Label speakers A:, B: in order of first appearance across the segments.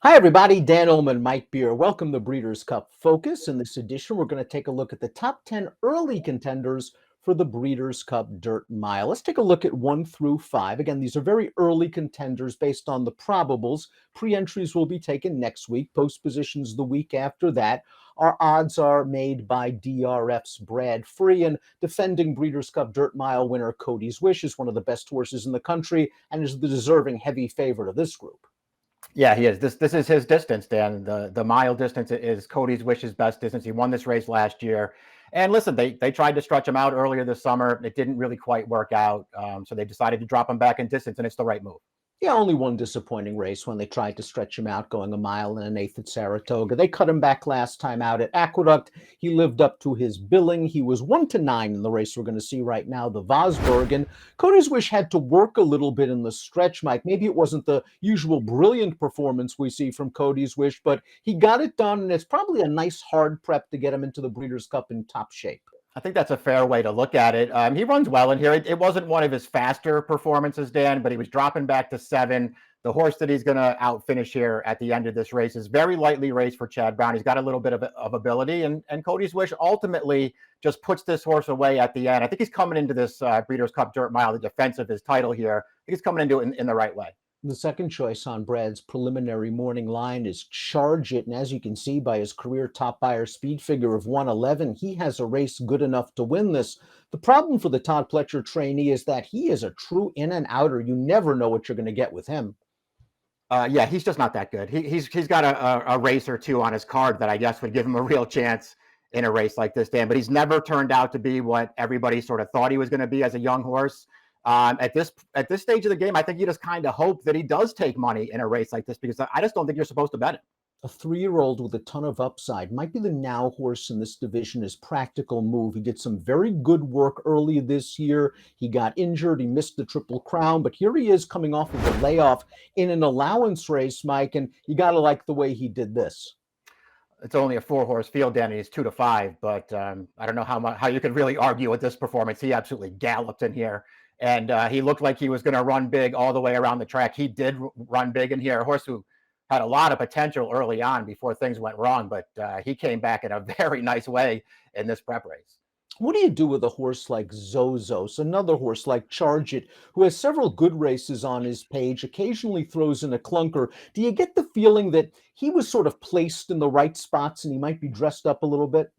A: Hi, everybody. Dan Illman, Mike Beer. Welcome to Breeders' Cup Focus. In this edition, we're going to take a look at the top 10 early contenders for the Breeders' Cup Dirt Mile. Let's take a look at 1 through 5. Again, these are very early contenders based on the probables. Pre-entries will be taken next week, post positions the week after that. Our odds are made by DRF's Brad Free, and defending Breeders' Cup Dirt Mile winner Cody's Wish is one of the best horses in the country and is the deserving heavy favorite of this group.
B: Yeah, he is. This is his distance, Dan. The mile distance is Cody's Wish's best distance. He won this race last year. And listen, they tried to stretch him out earlier this summer. It didn't really quite work out. So they decided to drop him back in distance, and it's the right move.
A: Yeah, only one disappointing race when they tried to stretch him out, going a mile and an eighth at Saratoga. They cut him back last time out at Aqueduct. He lived up to his billing. He was 1-9 in the race we're going to see right now, the Vosburg. And Cody's Wish had to work a little bit in the stretch, Mike. Maybe it wasn't the usual brilliant performance we see from Cody's Wish, but he got it done, and it's probably a nice hard prep to get him into the Breeders' Cup in top shape.
B: I think that's a fair way to look at it. He runs well in here. It wasn't one of his faster performances, Dan, but he was dropping back to 7. The horse that he's going to outfinish here at the end of this race is very lightly raced for Chad Brown. He's got a little bit of ability, and Cody's Wish ultimately just puts this horse away at the end. I think he's coming into this Breeders' Cup Dirt Mile, the defense of his title here. I think he's coming into it in the right way.
A: The second choice on Brad's preliminary morning line is Charge It. And as you can see by his career top buyer speed figure of 111, he has a race good enough to win this. The problem for the Todd Pletcher trainee is that he is a true in and outer. You never know what you're going to get with him.
B: Yeah, he's just not that good. He's got a race or two on his card that I guess would give him a real chance in a race like this, Dan. But he's never turned out to be what everybody sort of thought he was going to be as a young horse. At this stage of the game, I think you just kind of hope that he does take money in a race like this, because I just don't think you're supposed to bet it.
A: A 3-year-old with a ton of upside might be the now horse in this division. His practical move. He did some very good work early this year. He got injured. He missed the Triple Crown, but here he is coming off of a layoff in an allowance race, Mike, and you got to like the way he did this.
B: It's only a 4-horse field, Dan, and he's 2-5, but I don't know how you could really argue with this performance. He absolutely galloped in here. And he looked like he was going to run big all the way around the track. He did run big in here. A horse who had a lot of potential early on before things went wrong, but he came back in a very nice way in this prep race.
A: What do you do with a horse like Zozos, another horse like Charge It, who has several good races on his page, occasionally throws in a clunker? Do you get the feeling that he was sort of placed in the right spots and he might be dressed up a little bit?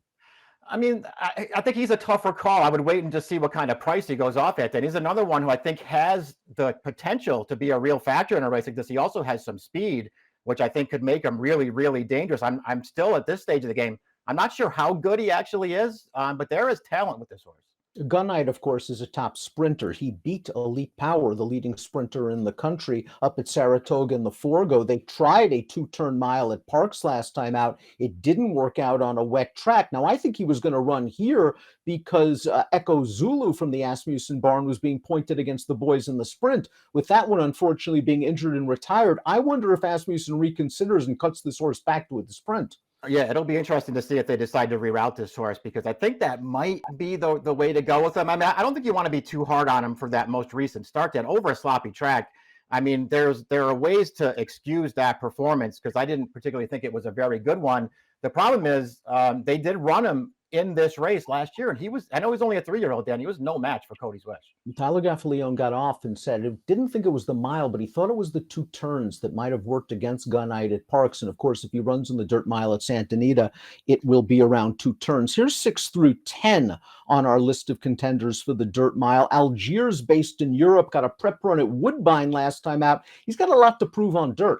B: I mean, I think he's a tougher call. I would wait and just see what kind of price he goes off at. Then he's another one who I think has the potential to be a real factor in a race like this. He also has some speed, which I think could make him really, really dangerous. I'm still at this stage of the game. I'm not sure how good he actually is, but there is talent with this horse.
A: Gunite, of course, is a top sprinter. He beat Elite Power, the leading sprinter in the country, up at Saratoga in the Forgo. They tried a 2-turn mile at Parks last time out. It didn't work out on a wet track. Now, I think he was going to run here because Echo Zulu from the Asmussen barn was being pointed against the boys in the sprint. With that one, unfortunately, being injured and retired, I wonder if Asmussen reconsiders and cuts this horse back to the sprint.
B: Yeah, it'll be interesting to see if they decide to reroute this horse, because I think that might be the way to go with him. I mean, I don't think you want to be too hard on him for that most recent start, Dan, over a sloppy track. I mean, there are ways to excuse that performance, because I didn't particularly think it was a very good one. The problem is they did run him in this race last year, and I know he's only a 3-year-old, Dan. He was no match for Cody's Wish.
A: Tyler Gaffalione got off and said he didn't think it was the mile, but he thought it was the 2 turns that might have worked against Gunite at Parks. And of course, if he runs in the dirt mile at Santa Anita, it will be around 2 turns. Here's 6 through 10 on our list of contenders for the dirt mile. Algiers, based in Europe, got a prep run at Woodbine last time out. He's got a lot to prove on dirt.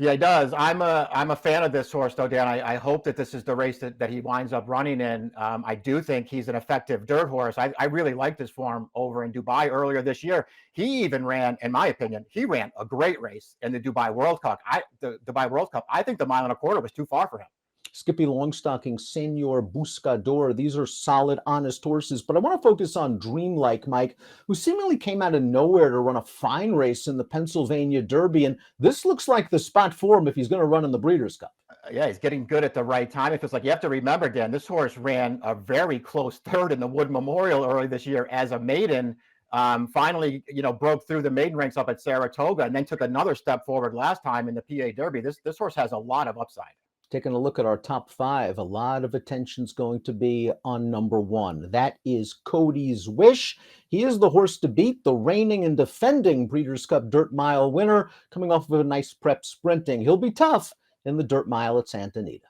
B: Yeah, he does. I'm a fan of this horse, though, Dan. I hope that this is the race that he winds up running in. I do think he's an effective dirt horse. I really liked his form over in Dubai earlier this year. He even ran, in my opinion, a great race in the Dubai World Cup. Dubai World Cup. I think the 1.25 miles was too far for him.
A: Skippy Longstocking, Senor Buscador. These are solid, honest horses. But I want to focus on Dreamlike, Mike, who seemingly came out of nowhere to run a fine race in the Pennsylvania Derby. And this looks like the spot for him if he's going to run in the Breeders' Cup.
B: Yeah, he's getting good at the right time. It feels like you have to remember, Dan, this horse ran a very close third in the Wood Memorial early this year as a maiden. finally, broke through the maiden ranks up at Saratoga and then took another step forward last time in the PA Derby. This horse has a lot of upside.
A: Taking a look at our top 5, a lot of attention's going to be on number 1. That is Cody's Wish. He is the horse to beat, the reigning and defending Breeders' Cup Dirt Mile winner, coming off of a nice prep sprinting. He'll be tough in the Dirt Mile at Santa Anita.